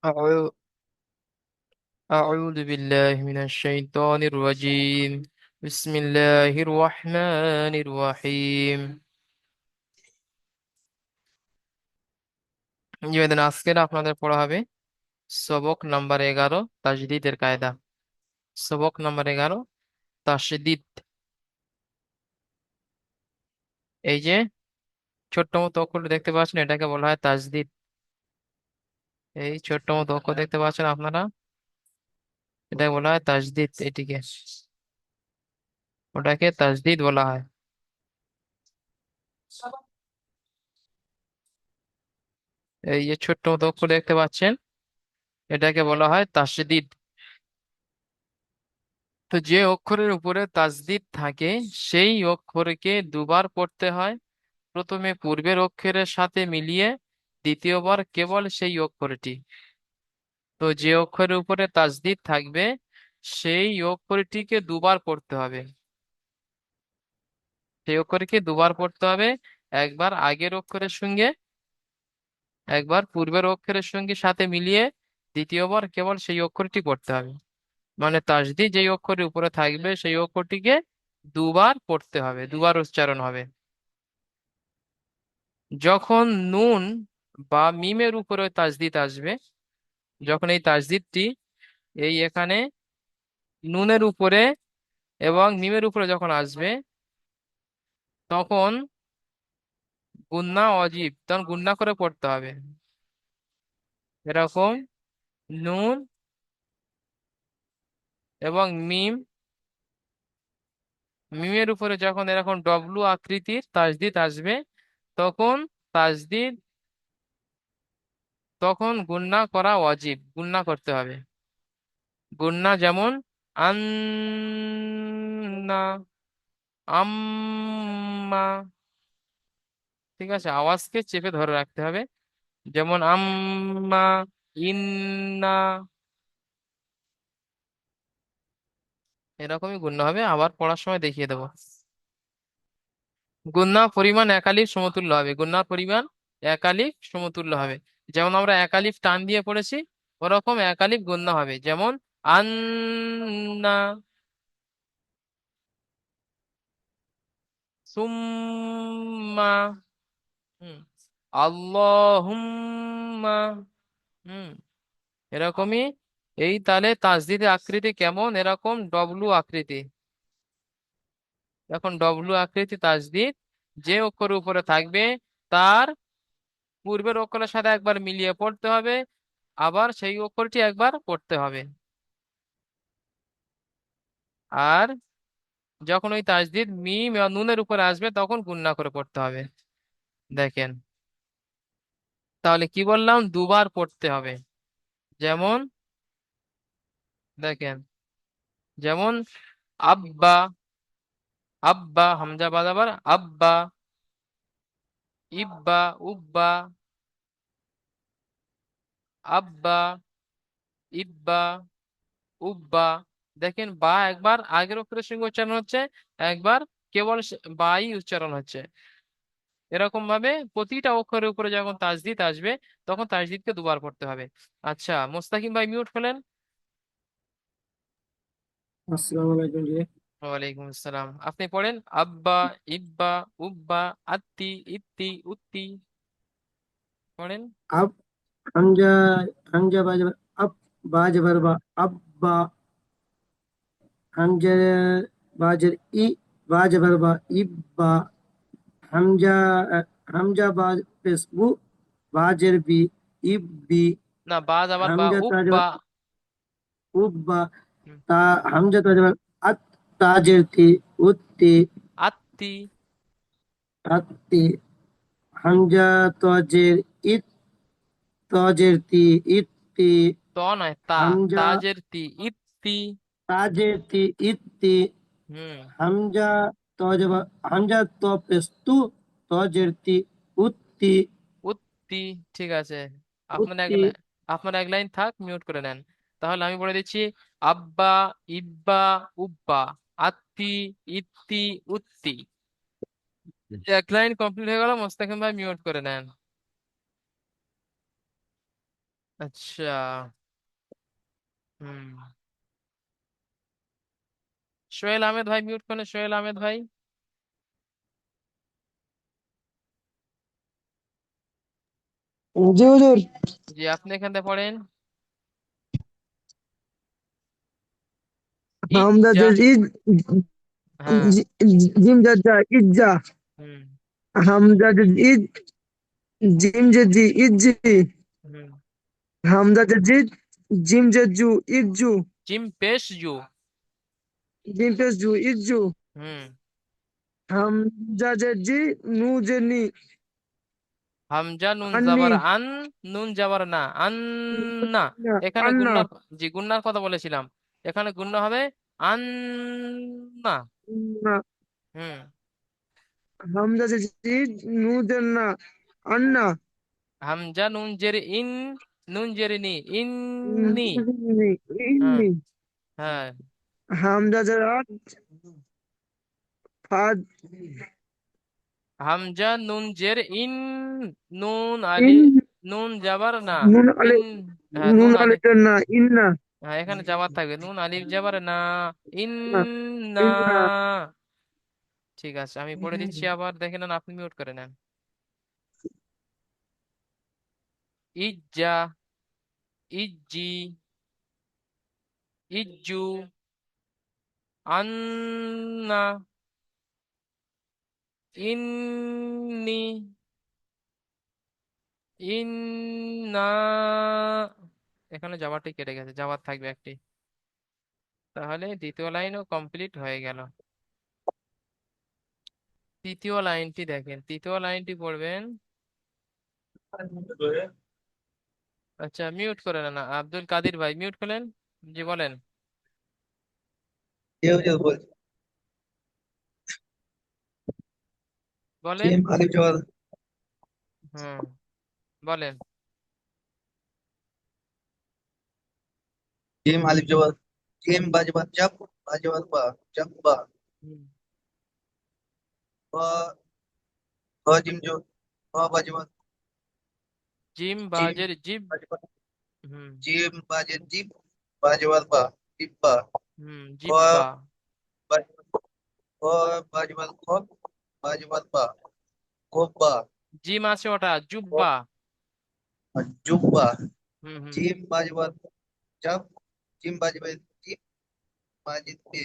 أعوذ أعوذ بالله من الشيطان الرجيم. بسم الله الرحمن الرحيم. নিবেদন আজকের আপনাদের পড়া হবে সবক নাম্বার 11 তাজদিদের কায়দা। সবক নাম্বার 11 তাসদিদ। এই যে ছোট্ট মতো অক্ষর দেখতে পাচ্ছেন, এটাকে বলা হয় তাজদিদ। এই ছোট্ট মতো অক্ষর দেখতে পাচ্ছেন আপনারা, এটাকে বলা হয় তাজদিদ। এটিকে ওটাকে তাজদিদ বলা হয়। এই যে ছোট্ট মতো অক্ষর দেখতে পাচ্ছেন, এটাকে বলা হয় তাসদিদ। তো যে অক্ষরের উপরে তাসদিদ থাকে সেই অক্ষরকে দুবার পড়তে হয়। প্রথমে পূর্বের অক্ষরের সাথে মিলিয়ে, দ্বিতীয়বার কেবল সেই অক্ষরটি। তো যে অক্ষরের উপরে তাসদিদ থাকবে সেই অক্ষরটিকে দুবার পড়তে হবে। সেই অক্ষরকে দুবার পড়তে হবে, একবার আগের অক্ষরের সঙ্গে, একবার পূর্বের অক্ষরের সঙ্গে সাথে মিলিয়ে, দ্বিতীয়বার কেবল সেই অক্ষরটি পড়তে হবে। মানে তাসদিদ যেই অক্ষরের উপরে থাকবে সেই অক্ষরটিকে দুবার পড়তে হবে, দুবার উচ্চারণ হবে। যখন নুন বা মিমের উপরে তাজদিদ আসবে, যখন এই তাজদিদটি এই এখানে নুনের উপরে এবং মিমের উপরে যখন আসবে, তখন গুন্না অজীব, তখন গুন্না করে পড়তে হবে। এরকম নুন এবং মিম, মিমের উপরে যখন এরকম ডব্লু আকৃতির তাজদিদ আসবে, তখন তাজদিদ, তখন গুন্না করা অজীব, গুন্না করতে হবে। গুন্না যেমন আন্না, আম্মা। ঠিক আছে, আওয়াজকে চেপে ধরে রাখতে হবে। যেমন আম্মা, ইন্না, এরকমই গুণনা হবে। আবার পড়ার সময় দেখিয়ে দেবো। গুণনা পরিমাণ একালিফ সমতুল্য হবে, গুণনার পরিমাণ একালিফ সমতুল্য হবে। যেমন আমরা একালিফ টান দিয়ে পড়েছি, ওরকম একালিফ গুণনা হবে। যেমন আন্না, সুম্মা, হুম, আল্লাহুম্মা, হুম, এরকমই। এই তালে তাসদিদের আকৃতি কেমন, এরকম ডব্লু আকৃতি। এখন ডব্লু আকৃতি তাসদিদ যে অক্ষরের উপরে থাকবে তার পূর্বের অক্ষরের সাথে একবার মিলিয়ে পড়তে হবে, আবার সেই অক্ষরটি একবার পড়তে হবে। আর যখন ওই তাসদিদ মিম বা নুনের উপরে আসবে তখন গুণনা করে পড়তে হবে। দেখেন, তাহলে কি বললাম, দুবার পড়তে হবে। যেমন দেখেন, যেমন আব্বা, আব্বা হামজা বাদ আবার আব্বা, ইব্বা, উব্বা, আব্বা, ইব্বা, উব্বা। দেখেন, বা একবার আগের অক্ষরের সঙ্গে উচ্চারণ হচ্ছে, একবার কেবল বাই উচ্চারণ হচ্ছে। এরকম ভাবে প্রতিটা অক্ষরের উপরে যখন তাজদিদ আসবে তখন তাজদিদকে দুবার পড়তে হবে। আচ্ছা, মোস্তাকিম ভাই মিউট হলেন। আসসালামু আলাইকুম জি। ওয়ালাইকুম আসসালাম। আপনি পড়েন আব্বা, ইব্বা, উব্বা, আত্তি, ইত্তি, উত্তি। পড়েন। আব হামজা, হামজা বাজবার আব, বাজবার বা আব্বা, হামজা বাজের ই, বাজবার বা ইব্বা, হামজা হামজা বাজ পেসবু, বাজের বি, ইব্বি, না, বাজ আবার বা হামজা উব্বা। তাজবার উব্বা, হুম, তা হামজা তাজবার আত, তাজের তি, উত্তি, আত্তি। তাত্তি, হামজা তাজের ইত, তাজের তি, ইত্তি, ত নয়, তা। হামজা তাজের তি, ইত্তি। তাজেতি ইতি, হুম, হামজা তজবা, হামজা ত পেস্তু, তজেরতি উত্তি, উত্তি। ঠিক আছে, আপনার এক উত্তি, আপনার এক লাইন থাক, মিউট করে নেন। তাহলে আমি বলে দিচ্ছি আব্বা, ইব্বা, উব্বা, আত্তি, ইত্তি, উত্তি। এক লাইন কমপ্লিট হয়ে গেল। মোস্তাকিম ভাই মিউট করে নেন। আচ্ছা। হুম। সোহেল আহমেদ ভাই মিউট করেন, সোহেল আহমেদ ভাই। জি হুজুর। জি, আপনি এখান থেকে পড়েন। হামজা ইজ্জা। জের ইজ, হ্যাঁ। জিম জের জা ইজ্জা। হুম। হামজা জের ইজ, জিম জের জি ইজ্জি। হুম। হামজা জের জি, জিম জের জু ইজ্জু। জিম পেশ জু। জিম পেশ জু ইজ্জু। হুম। হামজা জের জি, নু জের নি হামজা নুন আন্নি। জাবার আন, নুন জাবার না, আন না। এখানে আন্না। গুন্নার, জি গুন্নার কথা বলেছিলাম। এখানে গুন্না হবে আন না। না। হুম। হামজা জের জি, নু জের না আন্না। হামজা নুন জের ইন, নুন জের নি, ইন্নি। ইন্নি। হ্যাঁ। ইন্নি। হ্যাঁ। হামজা জের আত, ফাদ। হামজা নুন জের ইন, নুন আলি, ইন। নুন যাবার না, নুন আলে, ইন। হ্যাঁ নুন নুন আলি। আলিফের না ইন্না। হ্যাঁ এখানে যাবার থাকবে, নুন আলিফ যাবার না, ইন না, না। ইন্না। ঠিক আছে, আমি পড়ে দিচ্ছি আবার দেখে নেন, আপনি মিউট করে নেন। ইজ্জা, ইজ্জি, ইজ্জু, আন্না, ইন্নি, ইন্না। এখানে যাওয়ারটি কেটে গেছে, যাওয়ার থাকবে একটি। তাহলে দ্বিতীয় লাইনও কমপ্লিট হয়ে গেল। তৃতীয় লাইনটি দেখেন, তৃতীয় লাইনটি পড়বেন। আচ্ছা মিউট করে না, আব্দুল কাদির ভাই মিউট করলেন। জি বলেন। কেউ কেউ বলছে বলেন। জিম আলিফ জবর, হুম। বলেন। জিম আলিফ জবর, জিম বাজবার জাব, বাজবার বা, জাব্বা। হুম। ব, ব জিম জো, ব বাজবার জিম জিম, বাজের জিব। বাজবার হুম। জিম বাজের জিব, বাজবার বা, জিব্বা। হুম ব, জিব্বা। বাজবার ব, বাজবার খব, বাজবার বা, গব্বা। জিম আছে ওটা ব, জুব্বা। জুব্বা। হুম হুম। জিম বাজবার জাব, জিম বাজবার জিব, বাজের বে,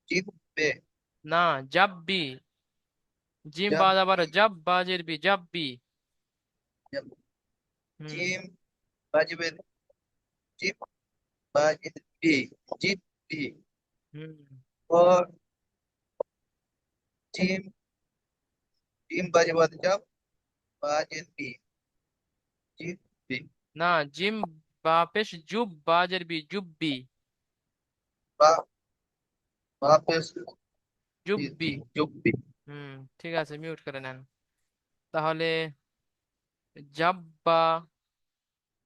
জিব বে। না, জাব্বি। জিম জাব, বাজাবার জাব বাজের বি, জাব্বি। জাব। হুম। জিম বাজবার জিব, বাজের বে, জিব বে। হুম। ব, জিম, জিম বাজবার জাব, বাজের বে, জিব বে। না, জিম বাপেশ জুব বাজের বি, জুব্বি। বা, বাপেস জুব্বি। জুব্বি। হুম। ঠিক আছে, মিউট করে নেন। তাহলে জাব্বা,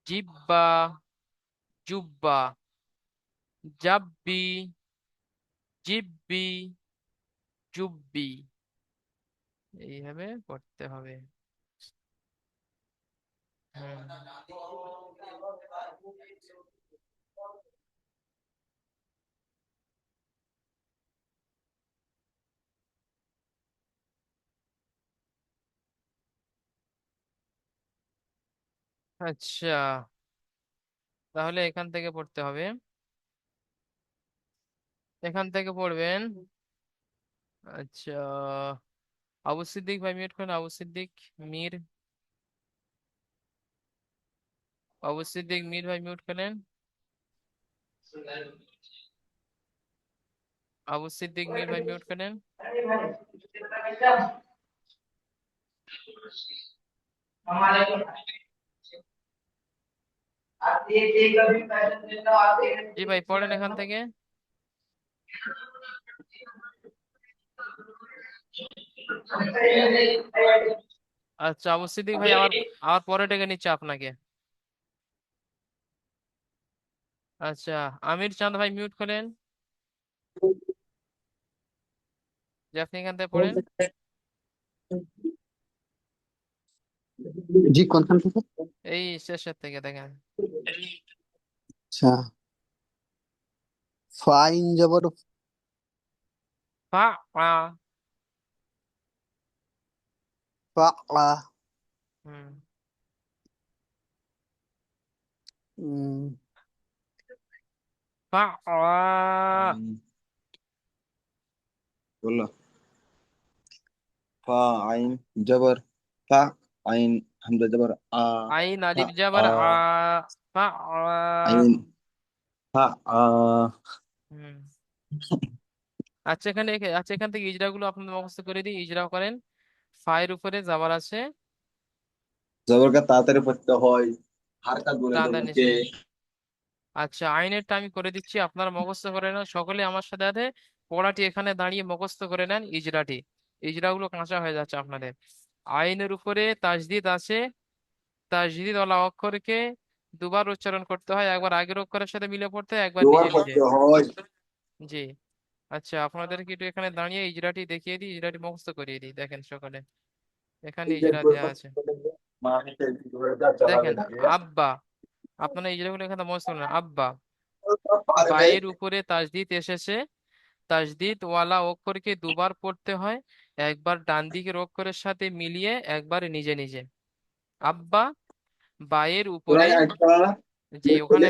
জিব্বা, জুব্বা, জাব্বি, জিব্বি, জুব্বি। এইভাবে পড়তে হবে। হুম। আচ্ছা, তাহলে এখান থেকে পড়তে হবে। এখান থেকে পড়বেন। আচ্ছা, আবু সিদ্দিক ভাই মিউট করেন, আবু সিদ্দিক, মীর। আবু সিদ্দিক মীর ভাই মিউট করেন। আবু সিদ্দিক মীর ভাই মিউট করেন। জি ভাই পড়েন এখান থেকে। আচ্ছা আবু সিদ্দিক ভাই আবার, আবার পরে ডেকে নিচ্ছে আপনাকে। আচ্ছা, আমির চাঁদ ভাই মিউট করেন। যে আপনি এখান থেকে পড়েন। জি কোনখান থেকে? এই শেষের থেকে দেখেন। আচ্ছা, ফাইন জবর ফা আ। ফা আ। হুম। উম, ফা আ। बोलो। फा आइन जबर फा आइन हमजा जबर आ আইন फा আলিফ आ জাবার আ। ফা আ। आइन फा आ হুম। আচ্ছা এখানে আচ্ছা এখান থেকে ইজরা গুলো আপনাদের মুখস্থ করে দিই, ইজরা করেন। ফায়ের উপরে জাবার আছে, जबर का तातर पत्ता হয় হারকাত বলে টান দেন জবরকে। নিচে। আচ্ছা আইনেরটা আমি করে দিচ্ছি, আপনারা মুখস্থ করে নেন সকলে আমার সাথে সাথে। পড়াটি এখানে দাঁড়িয়ে মুখস্থ করে নেন ইজরাটি। ইজরাগুলো কাঁচা হয়ে যাচ্ছে আপনাদের। আইনের উপরে তাজদিদ আছে, তাজদিদ ওয়ালা অক্ষরকে দুবার উচ্চারণ করতে হয়, একবার আগের অক্ষরের সাথে মিলে পড়তে হয়, একবার দুবার নিজে নিজে। পড়তে হয়। জি। আচ্ছা আপনাদেরকে একটু এখানে দাঁড়িয়ে ইজরাটি দেখিয়ে দিই, ইজরাটি মুখস্থ করিয়ে দিই, দেখেন সকলে। এখানে ইজরা দেওয়া আছে, দেখেন। আব্বা, আপনারা ইজরাগুলো এখানে মুখস্থ করেন। আব্বা, পারবে। বায়ের উপরে তাজদিদ এসেছে, তাজদিদ ওয়ালা অক্ষরকে দুবার পড়তে হয়, একবার ডান দিকের অক্ষরের সাথে মিলিয়ে, একবার নিজে নিজে। আব্বা, বায়ের উপরে। কোরআন আয়াত পড়া না যে মিউট ওখানে করলে।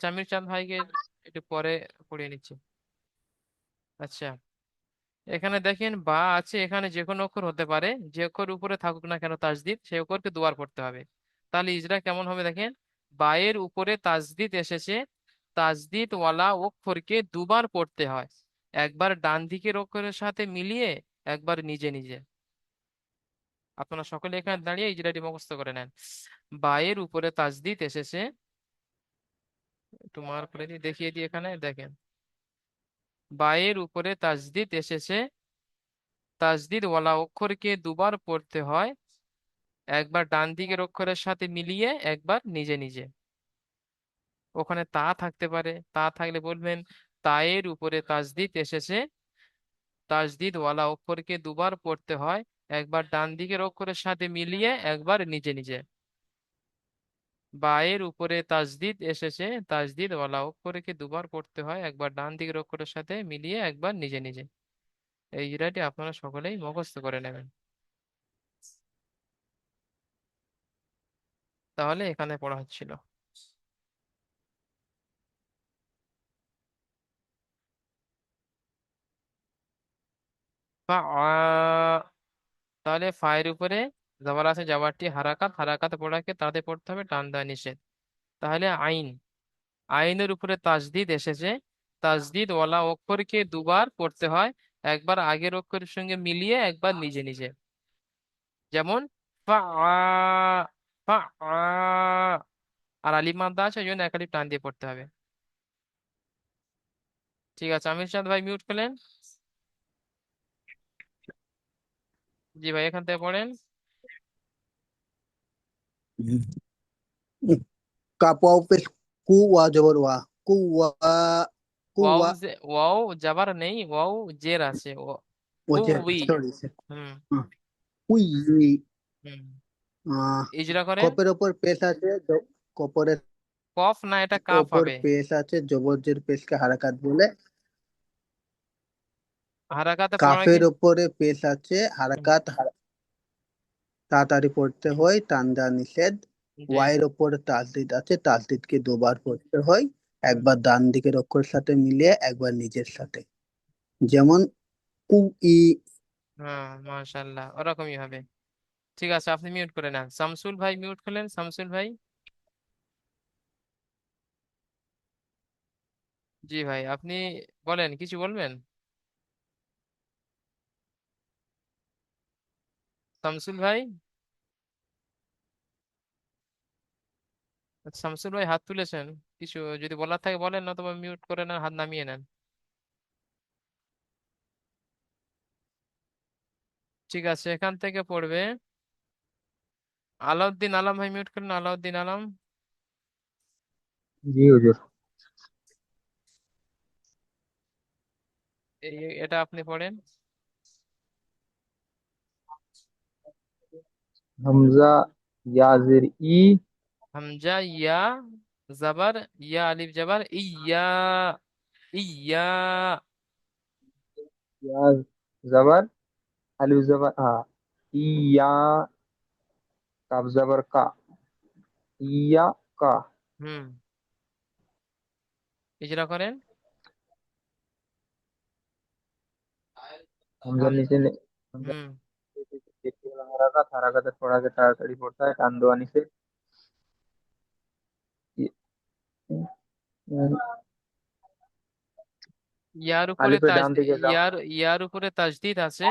জামির চাঁদ ভাইকে একটু পরে পড়িয়ে নিচ্ছি। আচ্ছা এখানে দেখেন বা আছে, এখানে যে কোনো অক্ষর হতে পারে, যে অক্ষর উপরে থাকুক না কেন তাজদিদ, সেই অক্ষরকে দুবার পড়তে হবে। তাহলে ইজরা কেমন হবে দেখেন। বায়ের উপরে তাজদিদ এসেছে, তাজদিদ ওয়ালা অক্ষরকে দুবার পড়তে হয়, একবার ডান দিকের অক্ষরের সাথে মিলিয়ে, একবার নিজে নিজে। আপনারা সকলে এখানে দাঁড়িয়ে ইজরাটি মুখস্থ করে নেন। বায়ের উপরে তাজদিদ এসেছে, একটু মার করে দিয়ে দেখিয়ে দিই, এখানে দেখেন। বায়ের উপরে তাজদিদ এসেছে, তাজদিদ ওয়ালা অক্ষরকে দুবার পড়তে হয়, একবার ডান দিকের অক্ষরের সাথে মিলিয়ে, একবার নিজে নিজে। ওখানে তা থাকতে পারে, তা থাকলে বলবেন তায়ের উপরে তাজদিদ এসেছে, তাজদিদ ওয়ালা অক্ষরকে দুবার পড়তে হয়, একবার ডান দিকের অক্ষরের সাথে মিলিয়ে, একবার নিজে নিজে। বায়ের উপরে তাজদিদ এসেছে, তাজদিদ ওয়ালা অক্ষরকে দুবার পড়তে হয়, একবার ডান দিকের অক্ষরের সাথে মিলিয়ে, একবার নিজে নিজে। এই ইরাটি আপনারা সকলেই মুখস্থ করে নেবেন। তাহলে এখানে পড়া হচ্ছিল। তাহলে ফায়ের উপরে জবর আছে, জবরটি হারাকাত, হারাকাত পড়াকে তাতে পড়তে হবে, টান দেওয়া নিষেধ। তাহলে আইন, আইনের উপরে তাজদিদ এসেছে, তাজদিদ ওয়ালা অক্ষরকে দুবার পড়তে হয়, একবার আগের অক্ষরের সঙ্গে মিলিয়ে, একবার নিজে নিজে। যেমন ফা ফা। আর আলিফ মাদ্দা আছে, ওই জন্য এক আলিফ টান দিয়ে পড়তে হবে। ঠিক আছে, আমির চাঁদ ভাই মিউট করলেন। জি ভাই এখান থেকে পড়েন। কাপা পেশ কু ওয়া জবর ওয়া কু ওয়া কু ওয়াও ওয়া ওয়াও যাবার নেই, ওয়াও জের আছে, ও ওজে উই। সরি। হুম। উই হুম। আহ, ইজরা করেন। কপের ওপর পেশ আছে কপরের কফ না, এটা কাফ ওপর হবে। পেশ আছে জবরজের পেশকে হারাকাত বলে। হারাকাতে পড়াকে। কাফের ওপরে পেশ আছে হুম, হারাকাত তাড়াতাড়ি পড়তে হয়, টান দেওয়া নিষেধ। জি। ওয়াইয়ের ওপরে তাসদিদ আছে, তাসদিদকে দুবার পড়তে হয়, হুম, একবার ডান দিকের অক্ষরের সাথে মিলিয়ে, একবার নিজের সাথে। যেমন কু ই। হ্যাঁ মাশাআল্লাহ, ওরকমই হবে। ঠিক আছে, আপনি মিউট করে নেন। শামসুল ভাই মিউট করলেন, শামসুল ভাই। জি ভাই আপনি বলেন, কিছু বলবেন? শামসুল ভাই। আচ্ছা, শামসুল ভাই হাত তুলেছেন, কিছু যদি বলার থাকে বলেন, না তোমার মিউট করে নেন, হাত নামিয়ে নেন। ঠিক আছে, এখান থেকে পড়বে আলাউদ্দিন আলম ভাই, মিউট করেন, আলাউদ্দিন আলম। জি হুজুর। এটা আপনি পড়েন। হামজা ইয়া জের ই হামজা ইয়া জবর ইয়া আলিফ জবর ইয়া ইয়া ইয়া জবর আলিফ জবর আ ইয়া কাব জবর কা ইয়া কা হুম ইজরা করেন। হামজার হাম নিচে হুম হারাকাত হারাকাতের পড়াকে তাড়াতাড়ি পড়তে হয় টান দেওয়া নিচে ইয়ার উপরে আলিফের ডান দিকে যাওয়া ইয়ার উপরে তাজদিদ আছে।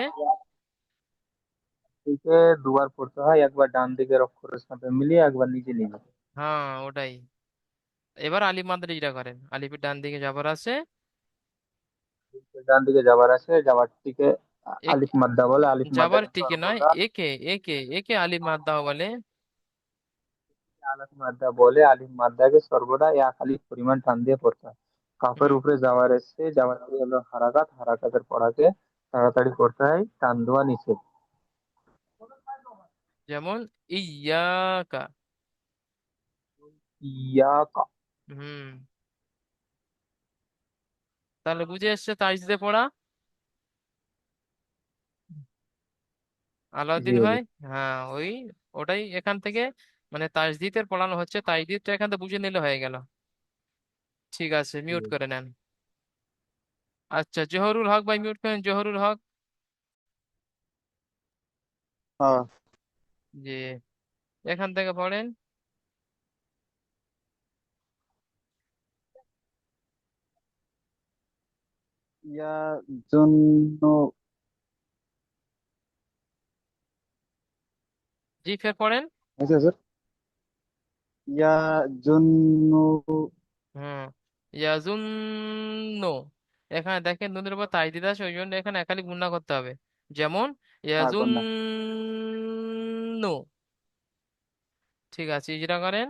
দিকে দুবার পড়তে হয়, একবার ডান দিকের অক্ষরের সাথে মিলিয়ে একবার নিচে নিয়ে হ্যাঁ ওটাই। এবার আলিফ মাদ্রা ইজরা করেন, আলিফের ডান দিকে জবর আছে। ডান দিকে যাবার আছে, যাবারটিকে এক আলিফ মাদ্দা বলে। আলিফ যাবার মাদ্দাকে টিকে নয়, সর্বদা একে একে একে আলিফ মাদ্দা বলে। আলিফ মাদ্দা বলে। আলিফ মাদ্দাকে সর্বদা এক আলিফ পরিমাণ টান দিয়ে পড়তে হয়। কাফের হুম উপরে যাওয়ার এসছে, যাওয়ারটি হলো হারাকাত, হারাকাতের পড়াকে তাড়াতাড়ি পড়তে হয় টান দেওয়া নিচে। যেমন ইয়াকা। ইয়াকা। হুম তাহলে বুঝে এসছে তাজদিদে পড়া জি আলাউদ্দিন ভাই। হুজুর। হ্যাঁ ওটাই এখান থেকে মানে তাজদিদের পড়ানো হচ্ছে, তাজদিদটা এখান থেকে বুঝে নিলে হয়ে গেল। ঠিক আছে, জি মিউট হুজুর। করে নেন। আচ্ছা, জোহরুল হক ভাই মিউট করেন, জোহরুল হক। হ্যাঁ। জি, এখান থেকে পড়েন। ইয়া জন্য জি, ফের পড়েন। আচ্ছা স্যার, ইয়া জন্য হুম ইয়াজুন্নু। এখানে দেখেন নুনের উপর তাজদিদ আছে, ওই জন্য এখানে একালি গুণনা করতে হবে। যেমন গন্না। ইয়াজুন্নু। ঠিক আছে, ইজরা করেন।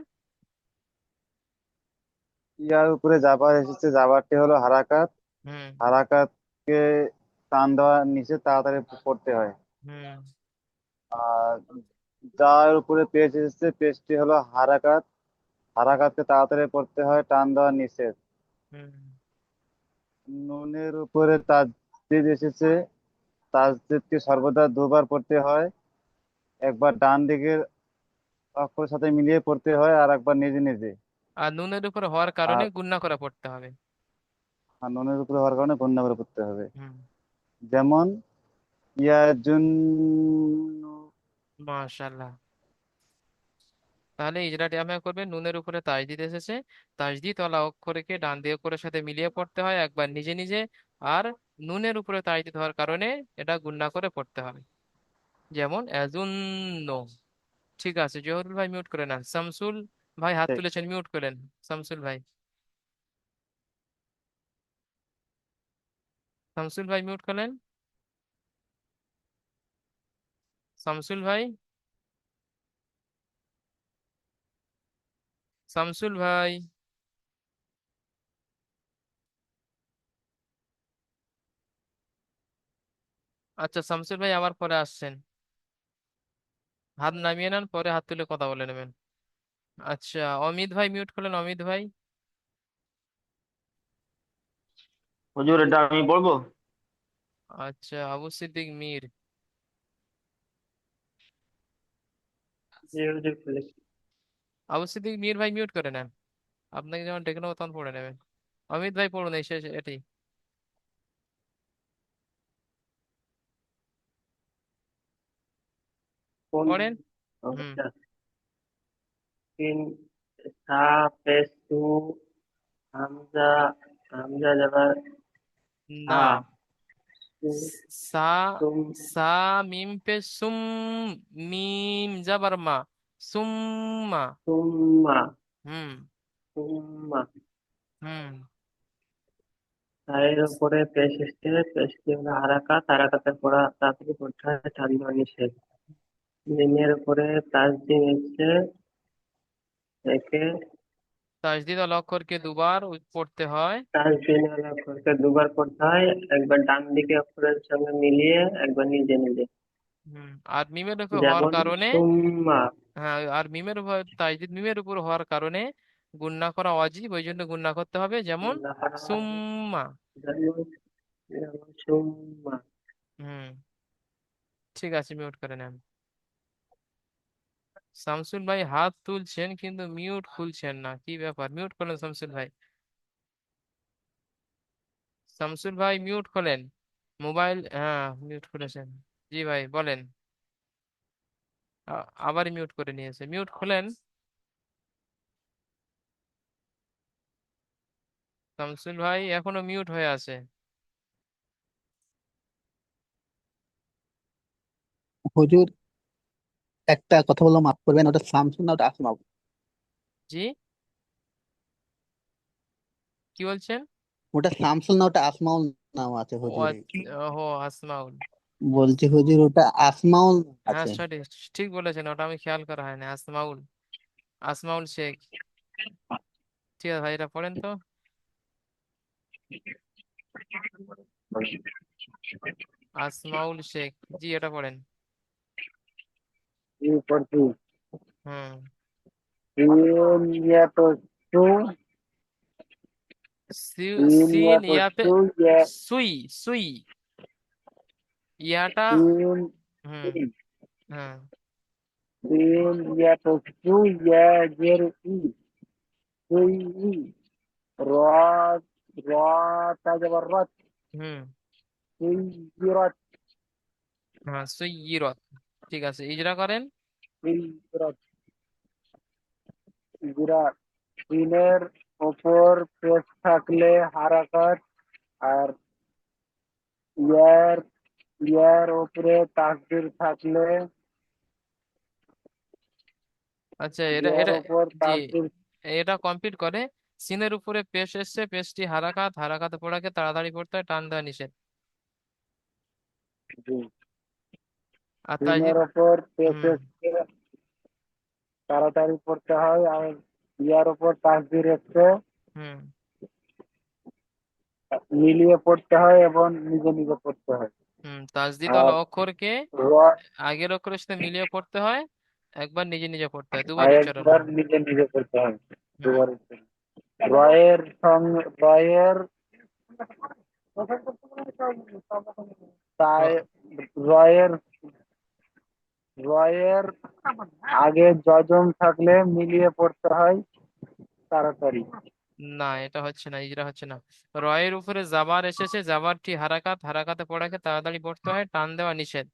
ইয়ার উপরে জাবার এসেছে, জাবারটি হলো হারাকাত। হুম হারাকাতকে টান দেওয়া নিচে তাড়াতাড়ি পড়তে হয়। হুম আর যার উপরে পেশ এসেছে, পেশটি হলো হারাকাত। হারাকাতকে তাড়াতাড়ি পড়তে হয় টান দেওয়া নিষেধ। হুম নুনের উপরে তাজদিদ এসেছে, তাজদিদকে সর্বদা দুবার পড়তে হয়। একবার ডান দিকের অক্ষরের সাথে মিলিয়ে পড়তে হয়, আর একবার নিজে নিজে। আর নুনের উপরে হওয়ার কারণে আর গুণনা করে পড়তে হবে। আর নুনের উপরে হওয়ার কারণে গণ্য করে পড়তে হবে। হুম যেমন ইয়াজুন্ন। মাশাআল্লাহ। তাহলে ইজরাটি আমরা করবেন, নুনের উপরে তাজদিদ এসেছে, তাজদিদ ওয়ালা অক্ষরকে ডান দিক অক্ষরের সাথে মিলিয়ে পড়তে হয় একবার নিজে নিজে। আর নুনের উপরে তাজদিদ হওয়ার কারণে এটা গুণনা করে পড়তে হবে। যেমন এজুন্ন। ঠিক আছে, জহুরুল ভাই মিউট করে নেন। শামসুল ভাই হাত ঠিক। তুলেছেন, মিউট করেন। শামসুল ভাই, শামসুল ভাই মিউট করেন। শামসুল ভাই, শামসুল ভাই। আচ্ছা, শামসুল ভাই আবার পরে আসছেন, হাত নামিয়ে নেন, পরে হাত তুলে কথা বলে নেবেন। আচ্ছা, অমিত ভাই মিউট করলেন, অমিত ভাই। হুজুর এটা আমি বলবো। আচ্ছা, আবু সিদ্দিক মির। জি হুজুর বলেছি। আবু সিদ্দিক মির ভাই মিউট করে নেন, আপনাকে যখন ডেকে নেবো তখন পড়ে নেবেন। অমিত ভাই পড়ুন এই শেষ এটি। কোন? পড়েন। হুম আচ্ছা, তিন সা পেশ সু হামজা, হামজা যাবার না, হা সু সা তুম সা মিম পে সুম, মিম জবর মা, সুম্মা। তুম্মা, হুম তুম্মা। হুম সায়ের উপরে পেশ এসছে, পেশটি হলো হারাকাত। হারাকাতের পড়া তাড়াতাড়ি পড়তে হয় টান দেওয়া নিষেধ। মিমের উপরে তাজদিদ এসছে, একে তাজদিদ আল অক্ষরকে দুবার পড়তে হয়। তাজদিদ ওয়ালা অক্ষরকে দুবার পড়তে হয়, একবার ডান দিকে অক্ষরের সঙ্গে মিলিয়ে একবার নিজে নিজে। আর মিমের উপর হওয়ার যেমন কারণে, সুম্মা। হ্যাঁ, আর মিমের উপর তাজদিদ মিমের উপর হওয়ার কারণে গুণনা করা অজীব, ওই জন্য গুণনা করতে হবে, যেমন না করা হয়। সুম্মা। যেমন যেমন সুম্মা। হুম, ঠিক আছে, মিউট করে নেন। শামসুল ভাই হাত তুলছেন কিন্তু মিউট খুলছেন না, কি ব্যাপার? মিউট করলেন শামসুল ভাই। শামসুল ভাই মিউট খোলেন মোবাইল, হ্যাঁ মিউট করেছেন। জি ভাই বলেন। আবার মিউট করে নিয়েছে, মিউট খোলেন। শামসুল ভাই এখনো মিউট হয়ে আছে। হুজুর, একটা কথা বললাম, মাফ করবেন, ওটা শামসুন না, ওটা আসমাউ। জি, কি বলছেন? ওটা শামসুল না, ওটা আসমাউল নাম আছে ও হুজুরের। ও আসমাউল। বলছি হুজুর, ওটা আসমাউল হ্যাঁ আছে। সঠিক, ঠিক বলেছেন, ওটা আমি খেয়াল করা হয়নি, আসমাউল, আসমাউল শেখ। ঠিক আছে ভাই, এটা পড়েন তো। আসমাউল শেখ, জি এটা পড়েন। ই পড়ছি হুম। ইন ইয়া তো সু ইন সিন ইয়া তো ইয়াতে সু ইয়া সুই, সুই, ইয়াটা, ইন হুম, হ্যাঁ, ইন ইয়া তো সু ইয়া জের ই সুই ই র র তাজবার রত হুম, সুই রত হ্যাঁ সুই ইরত। ঠিক আছে, ইজরা করেন। সুই রত গুরা সিনের ওপর পেশ থাকলে হারাকাত, আর ইয়ার ইয়ার উপরে তাকদির থাকলে, আচ্ছা, এটা ইয়ার এটা উপর জি, তাকদির। এটা কমপ্লিট করে। সিনের উপরে পেশ এসছে, পেশটি হারাকাত, হারাকাতে পড়াকে তাড়াতাড়ি পড়তে হয়, টান দেওয়া নিষেধ। জি, আর সিনের তাজদিদ, ওপর পেশ হুম, এসছে তাড়াতাড়ি পড়তে হয়, আর ইয়ার উপর তাকদির এসছে হুম, মিলিয়ে পড়তে হয় এবং নিজে নিজে পড়তে হয়। তাজদিদ আর ওয়ালা অক্ষরকে র আগের অক্ষরের সাথে মিলিয়ে পড়তে হয়, একবার নিজে নিজে পড়তে হয়, দুবার আর উচ্চারণ একবার হয়। নিজে নিজে পড়তে হয়। হুম, দুবার রয়ের সঙ্গে রয়ের তাই র- রয়ের রয়ের আগে যজম থাকলে মিলিয়ে পড়তে হয় তাড়াতাড়ি। না এটা হচ্ছে না, ইজরা হচ্ছে না। রয়ের উপরে জাবার এসেছে, জাবারটি হারাকাত, হারাকাতে পড়াকে তাড়াতাড়ি পড়তে হয়, টান দেওয়া নিষেধ।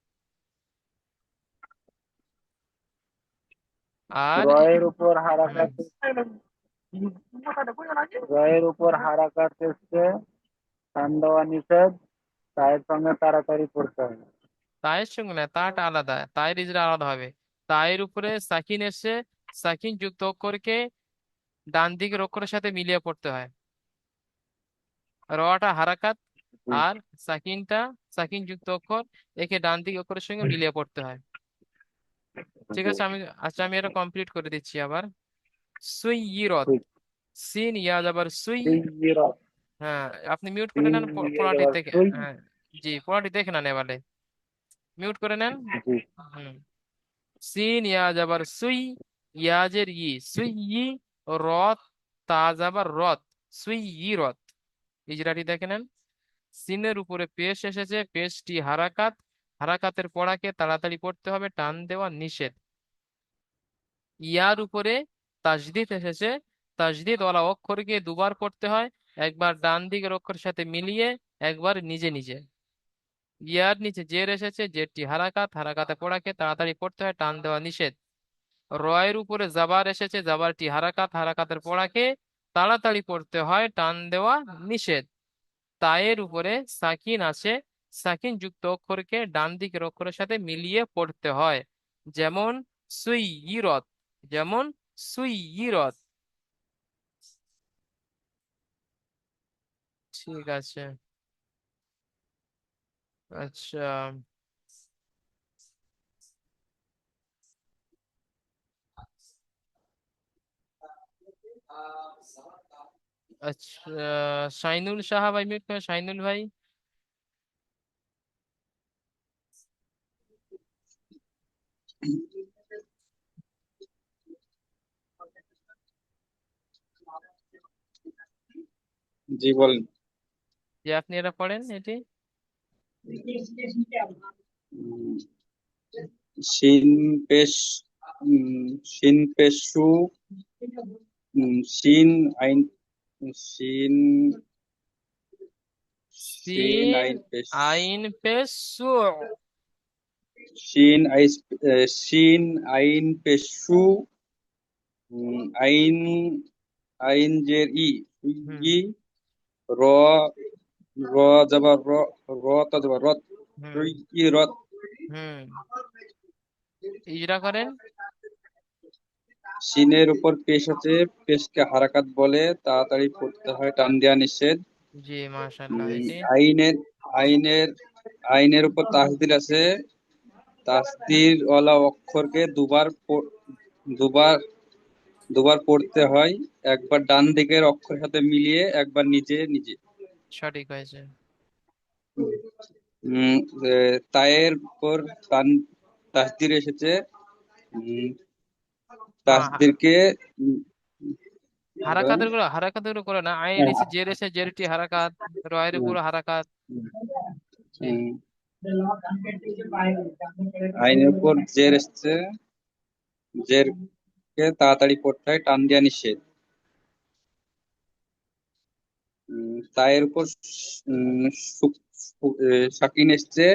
আর রয়ের উপর হুম, হারাকাত রয়ের উপর হারাকাত এসছে, টান দেওয়া নিষেধ, তার সঙ্গে তাড়াতাড়ি পড়তে হয়। তায়ের সঙ্গে না, তাটা আলাদা, তায়ের ইজরা আলাদা হবে। তায়ের উপরে সাকিন এসে, সাকিন যুক্ত অক্ষরকে ডান দিকের অক্ষরের সাথে মিলিয়ে পড়তে হয়। রটা হারাকাত, জি, আর সাকিনটা, সাকিন যুক্ত অক্ষর, একে ডান দিকের অক্ষরের সঙ্গে মিলিয়ে পড়তে হয়। ঠিক জি, আছে, আচ্ছা আমি এটা কমপ্লিট করে দিচ্ছি আবার। সুইয়িরত, ঠিক। সিন ইয়া যাবার সুই। সুইয়িরত, হ্যাঁ, আপনি মিউট করে তিন নেন, দিয়ে পড়াটি যাবার দেখে, সুই। হ্যাঁ, জি পড়াটি দেখে নেন এবারে, মিউট করে নেন। জি, হুম, সিন ইয়া যাবার সুই, ইয়াজের ই, সুই ই, রত, তা যাবার রত, সুই ই রত। ইজরাটি দেখে নেন। সিনের উপরে পেশ এসেছে, পেশটি হারাকাত, হারাকাতের পড়াকে তাড়াতাড়ি পড়তে হবে, টান দেওয়া নিষেধ। ইয়ার উপরে তাজদিদ এসেছে, তাজদিদ ওয়ালা অক্ষরকে দুবার পড়তে হয়, একবার ডান দিকের অক্ষরের সাথে মিলিয়ে, একবার নিজে নিজে। ইয়ার নিচে জের এসেছে, জেরটি হারাকাত, হারাকাতে পড়াকে তাড়াতাড়ি পড়তে হয়, টান দেওয়া নিষেধ। রয়ের উপরে জাবার এসেছে, জাবারটি হারাকাত, হারাকাতের পড়াকে তাড়াতাড়ি পড়তে হয়, টান দেওয়া নিষেধ। তায়ের উপরে সাকিন আছে, সাকিন যুক্ত অক্ষরকে ডান দিকের অক্ষরের সাথে মিলিয়ে পড়তে হয়, যেমন সুইয়িরত, যেমন সুইয়িরত। ঠিক আছে, আচ্ছা, আচ্ছা, শাইনুল সাহা ভাই মিউট করেন, শাইনুল ভাই। জি বলেন। যে আপনি এটা পড়েন এটি। উম, শিন পেশ শিন পেশু শিন আইন শিন শিন সিন আইন পেশ আইন পেশ সু। শিন আইস শিন আইন পেশু আইন আইন জের হুম ই র র যাবার র তা যাবার রত হুম রত। হুম ইজরা করেন। শিনের উপর পেশ আছে, পেশকে হারাকাত বলে, তাড়াতাড়ি পড়তে হয়, টান দেওয়া নিষেধ। জি মাশাআল্লাহ এটি। আইনের আইনের আইনের উপর তাসদির আছে, তাসদির ওয়ালা অক্ষরকে দুবার দুবার পড়তে হয়, একবার ডান দিকের অক্ষরের সাথে মিলিয়ে, একবার নিজে নিজে। সঠিক হয়েছে। উম, এ, তায়ের উপর তাসদির এসেছে, উম, হ্যাঁ তাসদিরকে উম, বলেন? হারাকাতের গুলো করে না, আইন হ্যাঁ, এসে জের এসে জেরটি হারাকাত, রয়ের উপর হারাকাত। জি হুম, আইনের উপর জের এসছে, জেরকে তাড়াতাড়ি পড়তে হয়, টান দেওয়া নিষেধ। তায়ের উপর সাকিন এসছে,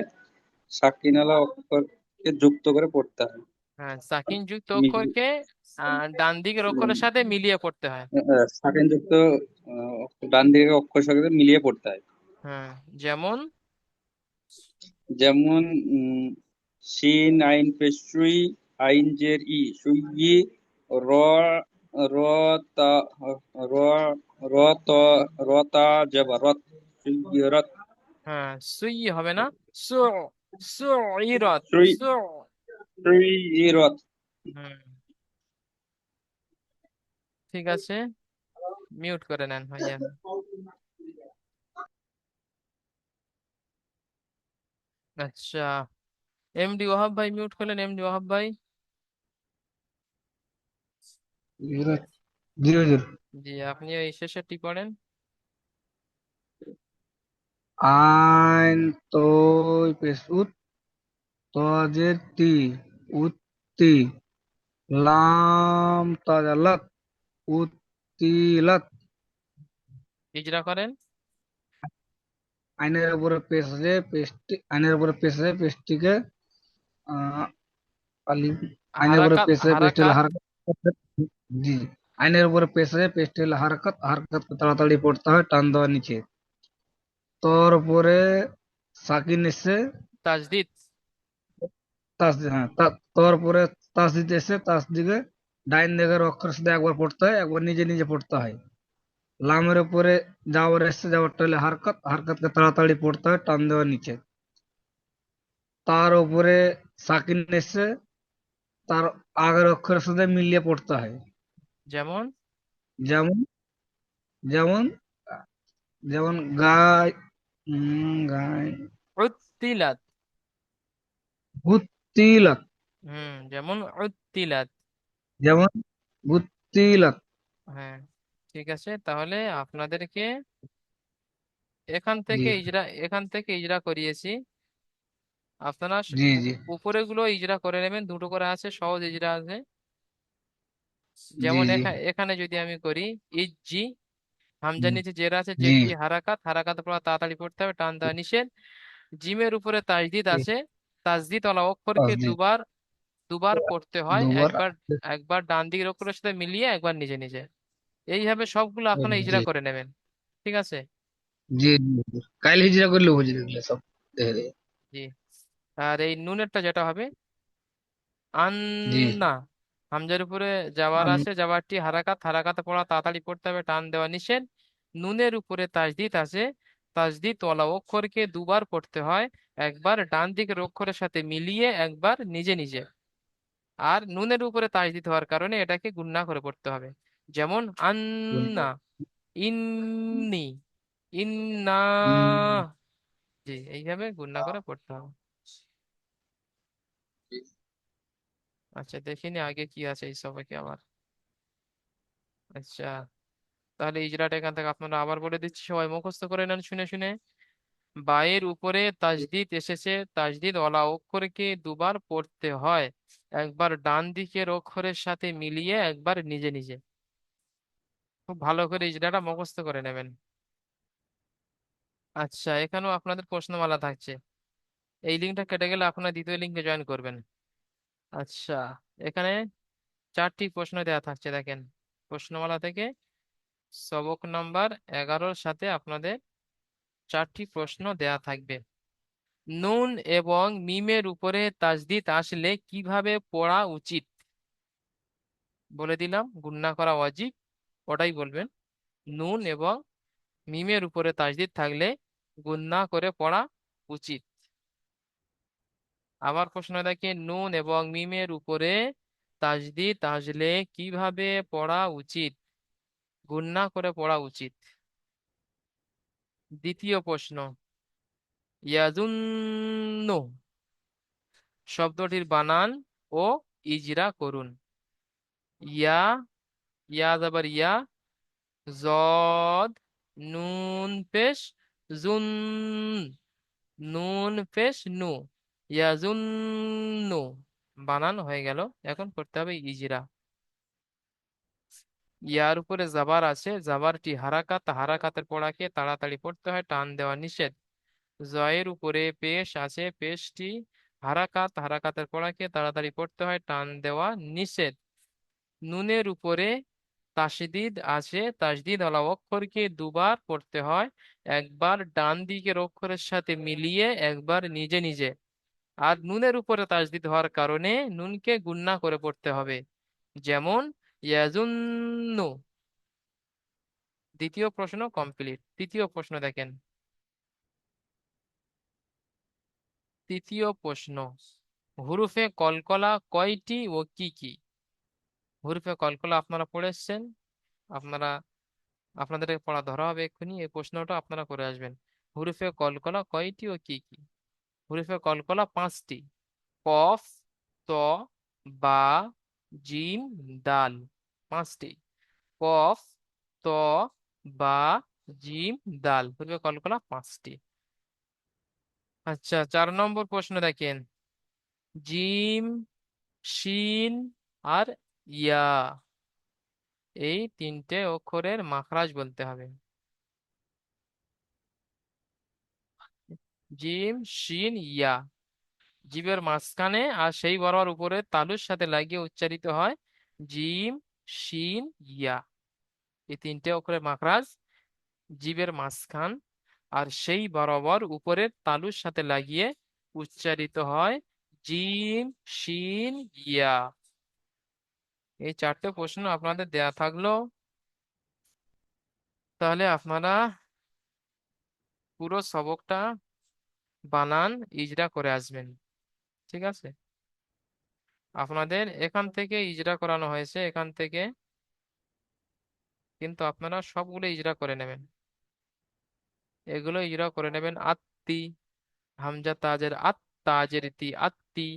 সাকিন আলা অক্ষরকে যুক্ত করে পড়তে হয়। হ্যাঁ, সাকিন যুক্ত মিলিয়ে অক্ষরকে ডান দিকের অক্ষরের সাথে মিলিয়ে পড়তে হয়। সাকিন যুক্ত ডান দিকের অক্ষরের সাথে মিলিয়ে পড়তে হয়। হ্যাঁ, যেমন যেমন শিন আইন পেশুই আইন জের সুই র র তা র র ত র তা যাবা রত সুই রত হ্যাঁ সুই হবে না, সু সুইরত সুই সু। সুই রত। হুম, ঠিক আছে, মিউট করে নেন ভাইয়া। আচ্ছা, এমডি ওয়াহাব ভাই মিউট করলেন, এমডি ওয়াহাব ভাই। জিরো জিরো জিরো জি, আপনি এই শেষেরটি পড়েন। আইন তৈ পেশুত তজের তি উত্তি লাম তাজালাত উত্তিলাত। ইজরা করেন। আইনের উপরে পেশ আছে, পেশটিকে আহ আলিফ। আইনের উপরে হারাকাত পেশ আছে, পেশটি হলো হারাকাত। হারকাত। জি, আইনের উপরে পেশ আছে, পেশটি হলো হারকাত, হারকাতকে তাড়াতাড়ি পড়তে হয়, টান দেওয়া নিচে। তোর উপরে সাকিন এসে তাজদিদ। তাসদিদ, হ্যাঁ তোর উপরে তাসদিদ এসে তাসদিকে ডাইন দিকের অক্ষরের সাথে একবার পড়তে হয়, একবার নিজে নিজে পড়তে হয়। লামের উপরে যাওয়ার এসে, যাওয়ারটা হলে হারকাত, হারকাতকে তাড়াতাড়ি পড়তে হয়, টান দেওয়া নিচে। তার উপরে সাকিন এসে তার আগের অক্ষরের সাথে মিলিয়ে পড়তে হয়। যেমন যেমন যেমন যেমন গায়, গায় উত্তিলাত। গুত্তিলাত। যেমন উত্তিলাত। যেমন গুত্তিলাত। হ্যাঁ, ঠিক আছে, তাহলে আপনাদেরকে জি এখান থেকে ইজরা করিয়েছি। আপনারা জি জি উপরে গুলো ইজরা করে নেবেন, দুটো করে আছে, সহজ ইজরা আছে। জি যেমন জি এখানে যদি আমি করি, ইজ্জি, হামজার হুম, নিচে জের আছে, জি জেরটি হারাকাত, হারাকাত পড়া তাড়াতাড়ি পড়তে হবে, টান দেওয়া নিষেধ। জিমের উপরে তাজদিদ জি, আছে, তাজদিদ ওয়ালা অক্ষরকে তাসদিদ দুবার দুবার পড়তে হয়, দুবার। একবার একবার ডান দিকের অক্ষরের সাথে মিলিয়ে, একবার নিজে নিজে। এইভাবে সবগুলো আপনারা জি ইজরা করে নেবেন। ঠিক আছে। জি জি। কাইল হিজরা করলে বুঝে দেখলে সব দেখে দেখে। জি, আর এই নুনেরটা যেটা হবে জি আন্না, হামজার উপরে যাওয়ার আন- আছে, যাওয়ারটি হারাকাত, হারাকাতে পড়া তাড়াতাড়ি পড়তে হবে, টান দেওয়া নিষেধ। নুনের উপরে তাজদিদ আছে, তাজদিদ ওয়ালা অক্ষরকে দুবার পড়তে হয়, একবার ডান দিকের অক্ষরের সাথে মিলিয়ে, একবার নিজে নিজে। আর নুনের উপরে তাজদিদ হওয়ার কারণে এটাকে গুণনা করে পড়তে হবে। যেমন আন্না, ইন্নি, ইন্না। উম, জি, এইভাবে গুণনা করে পড়তে হবে। আচ্ছা, দেখিনি আগে কি আছে এই সবাইকে আবার। আচ্ছা, তাহলে ইজরাটা এখান থেকে আপনারা আবার বলে দিচ্ছি, সবাই মুখস্থ করে নেন শুনে শুনে। বায়ের উপরে তাজদিদ এসেছে, তাজদিদ ওয়ালা অক্ষরকে দুবার পড়তে হয়, একবার ডান দিকের অক্ষরের সাথে মিলিয়ে, একবার নিজে নিজে। খুব ভালো করে ইজরাটা মুখস্থ করে নেবেন। আচ্ছা, এখানেও আপনাদের প্রশ্নমালা থাকছে। এই লিঙ্কটা কেটে গেলে আপনারা দ্বিতীয় লিঙ্কে জয়েন করবেন। আচ্ছা, এখানে 4টি প্রশ্ন দেওয়া থাকছে, দেখেন। প্রশ্নমালা থেকে সবক নাম্বার 11-র সাথে আপনাদের 4টি প্রশ্ন দেয়া থাকবে। নুন এবং মিমের উপরে তাজদিদ আসলে কিভাবে পড়া উচিত? বলে দিলাম, গুণনা করা ওয়াজিব, ওটাই বলবেন। নুন এবং মিমের উপরে তাজদিদ থাকলে গুণনা করে পড়া উচিত। আবার প্রশ্ন দেখে, নুন এবং মিমের উপরে তাজদিদ আসলে কিভাবে পড়া উচিত? গুণনা করে পড়া উচিত। দ্বিতীয় প্রশ্ন, ইয়াজুন্নু শব্দটির বানান ও ইজরা করুন। ইয়া, ইয়া যাবার ইয়া, জদ, নুন পেশ, জুন, নুন পেশ নু, ইয়াজুন্নু। বানান হয়ে গেল, এখন করতে হবে ইজরা। ইয়ার উপরে জাবার আছে, জাবারটি হারাকাত, হারাকাতের পড়াকে তাড়াতাড়ি পড়তে হয়, টান দেওয়া নিষেধ। জয়ের উপরে পেশ আছে, পেশটি হারাকাত, হারাকাতের পড়াকে তাড়াতাড়ি পড়তে হয়, টান দেওয়া নিষেধ। নুনের উপরে তাসদিদ আছে, তাসদিদ ওয়ালা অক্ষরকে দুবার পড়তে হয়, একবার ডান দিকের অক্ষরের সাথে মিলিয়ে, একবার নিজে নিজে। আর নুনের উপরে তাসদিদ হওয়ার কারণে নুনকে গুণনা করে পড়তে হবে, যেমন ইয়াজুন্নু। দ্বিতীয় প্রশ্ন কমপ্লিট। তৃতীয় প্রশ্ন দেখেন। তৃতীয় প্রশ্ন, হুরুফে কলকলা কয়টি ও কি কি? হুরুফে কলকলা আপনারা পড়ে এসছেন, আপনারা, আপনাদের পড়া ধরা হবে এক্ষুনি, এই প্রশ্নটা আপনারা করে আসবেন। হুরুফে কলকলা কয়টি ও কি কি? হুরুফে কলকলা 5টি। কফ, ত, বা, জিম, দাল। 5টি। কফ, ত, বা, জিম, দাল, হুরুফে কলকলা 5টি। আচ্ছা, 4 নম্বর প্রশ্ন দেখেন। জিম, শিন আর ইয়া, এই 3টে অক্ষরের মাখরাজ বলতে হবে। জিম, শিন, ইয়া, জিভের মাঝখানে আর সেই বরাবর উপরে তালুর সাথে লাগিয়ে উচ্চারিত হয় জিম, শিন, ইয়া। এই 3টে অক্ষরের মাখরাজ জিভের মাঝখান আর সেই বরাবর উপরের তালুর সাথে লাগিয়ে উচ্চারিত হয় জিম, শিন, ইয়া। এই 4টে প্রশ্ন আপনাদের দেয়া থাকলো। তাহলে আপনারা পুরো সবকটা বানান ইজরা করে আসবেন, ঠিক আছে? আপনাদের এখান থেকে ইজরা করানো হয়েছে, এখান থেকে, কিন্তু আপনারা সবগুলো ইজরা করে নেবেন। এগুলো ইজরা করে নেবেন। আত্তি, হামজা তাজের আত, তাজের তি, আত্তি।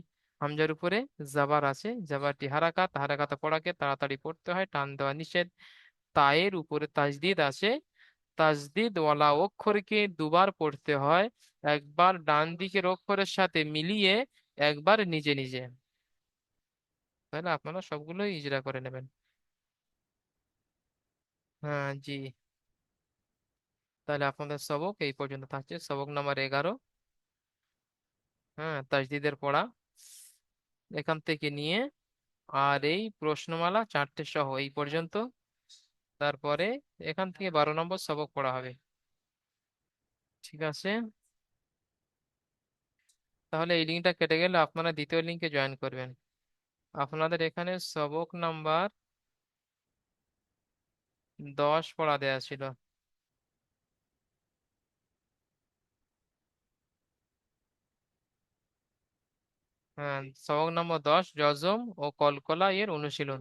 হামজার উপরে জাবার আছে, জাবারটি হারাকাত, হারাকাতে পড়াকে তাড়াতাড়ি পড়তে হয়, টান দেওয়া নিষেধ। তায়ের উপরে তাজদিদ আছে, তাজদিদ ওয়ালা অক্ষরকে দুবার পড়তে হয়, একবার ডান দিকের অক্ষরের সাথে মিলিয়ে, একবার নিজে নিজে। তাহলে আপনারা সবগুলো ইজরা করে নেবেন। হ্যাঁ জি। তাহলে আপনাদের সবক এই পর্যন্ত থাকছে, সবক নাম্বার 11। হ্যাঁ, তাজদিদের পড়া এখান থেকে নিয়ে, আর এই প্রশ্নমালা 4টে সহ এই পর্যন্ত। তারপরে এখান থেকে 12 নম্বর সবক পড়া হবে, ঠিক আছে? তাহলে এই লিঙ্কটা কেটে গেলে আপনারা দ্বিতীয় লিঙ্কে জয়েন করবেন। আপনাদের এখানে সবক নাম্বার 10 পড়া দেয়া ছিল। হ্যাঁ, সবক নম্বর 10 জজম ও কলকলা এর অনুশীলন।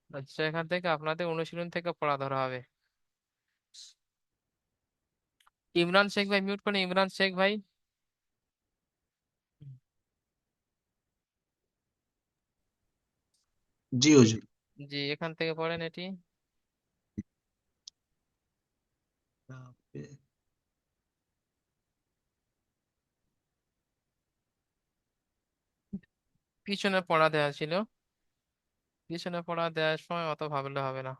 আচ্ছা, এখান থেকে আপনাদের অনুশীলন থেকে পড়া ধরা হবে। ইমরান শেখ ভাই মিউট করেন, ইমরান শেখ ভাই। জি হুজুর। জি, এখান থেকে পড়েন এটি। পিছনে পড়া দেওয়া ছিল, পিছনে পড়া দেওয়ার সময় অত ভাবলে হবে না।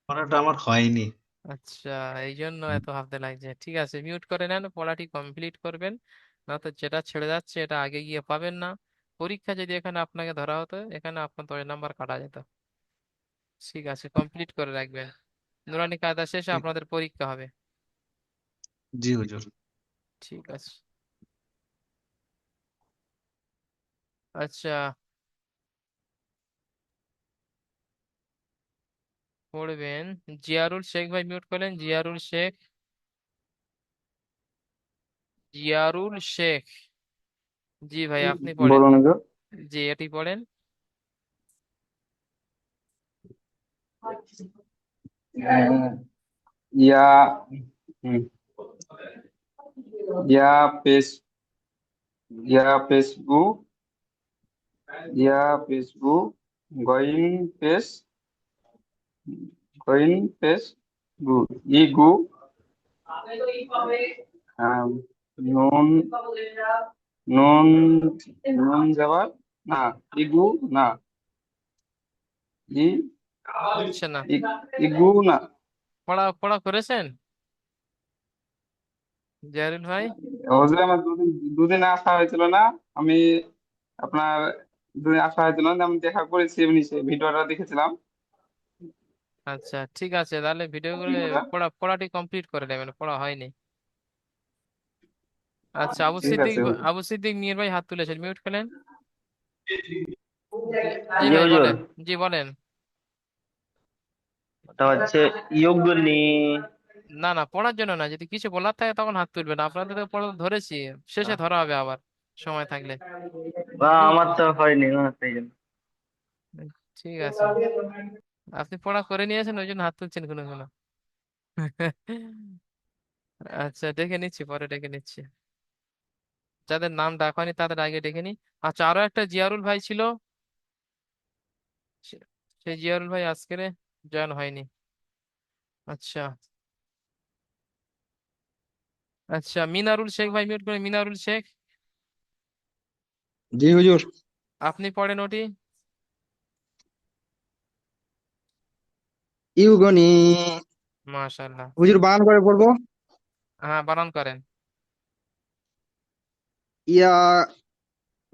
পড়াটা আমার হয়নি। আচ্ছা, এই জন্য এত ভাবতে লাগছে। ঠিক আছে, মিউট করে নেন, পড়াটি কমপ্লিট করবেন, না তো যেটা ছেড়ে যাচ্ছে এটা আগে গিয়ে পাবেন না। পরীক্ষা যদি এখানে আপনাকে ধরা হতো, এখানে আপনার 10 নাম্বার কাটা যেত। ঠিক আছে, কমপ্লিট করে রাখবেন। নুরানি কায়দা শেষে ঠিক। আপনাদের পরীক্ষা হবে। জি হুজুর। ঠিক আছে। আচ্ছা, পড়বেন। জিয়ারুল শেখ ভাই মিউট করলেন, জিয়ারুল শেখ, জিয়ারুল শেখ। জি ভাই, আপনি পড়েন। বলুন হুজুর। জি, এটি পড়েন। আহ, ইয়া হুম, ইয়া পেস ইয়া পেসবু ইয়া পেসবু গোয়িং পেস গোয়িং পেস গু ইগু নুন নুন নুন যাবার না ইগু না ই হচ্ছে না। ইগু না। পড়া পড়া করেছেন জিয়ারুল ভাই? হুজুর আমার দুদিন আসা হয়েছিল না, আমি আপনার দুদিন আসা হয়েছিল না, আমি দেখা করেছি, এমনি ভিডিওটা দেখেছিলাম। আচ্ছা, ঠিক আছে, তাহলে ভিডিও করে পড়াটি কমপ্লিট করে নেবেন, পড়া হয়নি। আচ্ছা, আবু ঠিক সিদ্দিক, আছে হুজুর। আবু সিদ্দিক মির ভাই হাত তুলেছেন, মিউট করেন। জি জি ভাই হুজুর, বলেন, জি বলেন। ওটা হচ্ছে ইয়গনি। না না, পড়ার জন্য না, যদি কিছু বলার থাকে তখন হাত তুলবেন, আপনাদের তো পড়া ধরেছি, শেষে ধরা হবে আবার সময় থাকলে। বা মিউট। আমার তো হয়নি না, তাই জন্য। ঠিক আছে, আপনি পড়া করে নিয়েছেন ওই জন্য হাত তুলছেন কোনো কোনো। আচ্ছা, ডেকে নিচ্ছি, পরে ডেকে নিচ্ছি। যাদের নাম ডাকা হয়নি তাদের আগে ডেকে নি। আচ্ছা, আরো একটা জিয়ারুল ভাই ছিল, সে- সেই জিয়ারুল ভাই আজকে জয়েন হয়নি। আচ্ছা। আচ্ছা, মিনারুল শেখ ভাই মিউট করে, মিনারুল শেখ। জি হুজুর। আপনি পড়েন ওটি। ইউগনি। মাশাআল্লাহ। হুজুর বানান করে পড়বো। হ্যাঁ, বানান করেন। ইয়া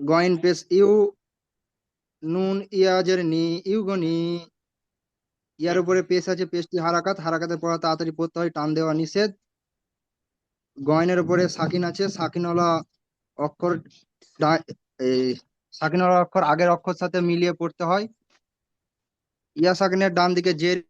গয়েন পেস ইউ, নুন ইয়াজের নি, ইউগনি। ইয়ার হুম। উপরে পেশ আছে, পেশটি হারাকাত, হারাকাতের পড়া তাড়াতাড়ি পড়তে হয়, টান দেওয়া নিষেধ। গয়নের উপরে সাকিন আছে, সাকিনওয়ালা অক্ষর এই সাকিনওয়ালা অক্ষর আগের অক্ষর সাথে মিলিয়ে পড়তে হয়। ইয়া সাকিনের ডান দিকে জের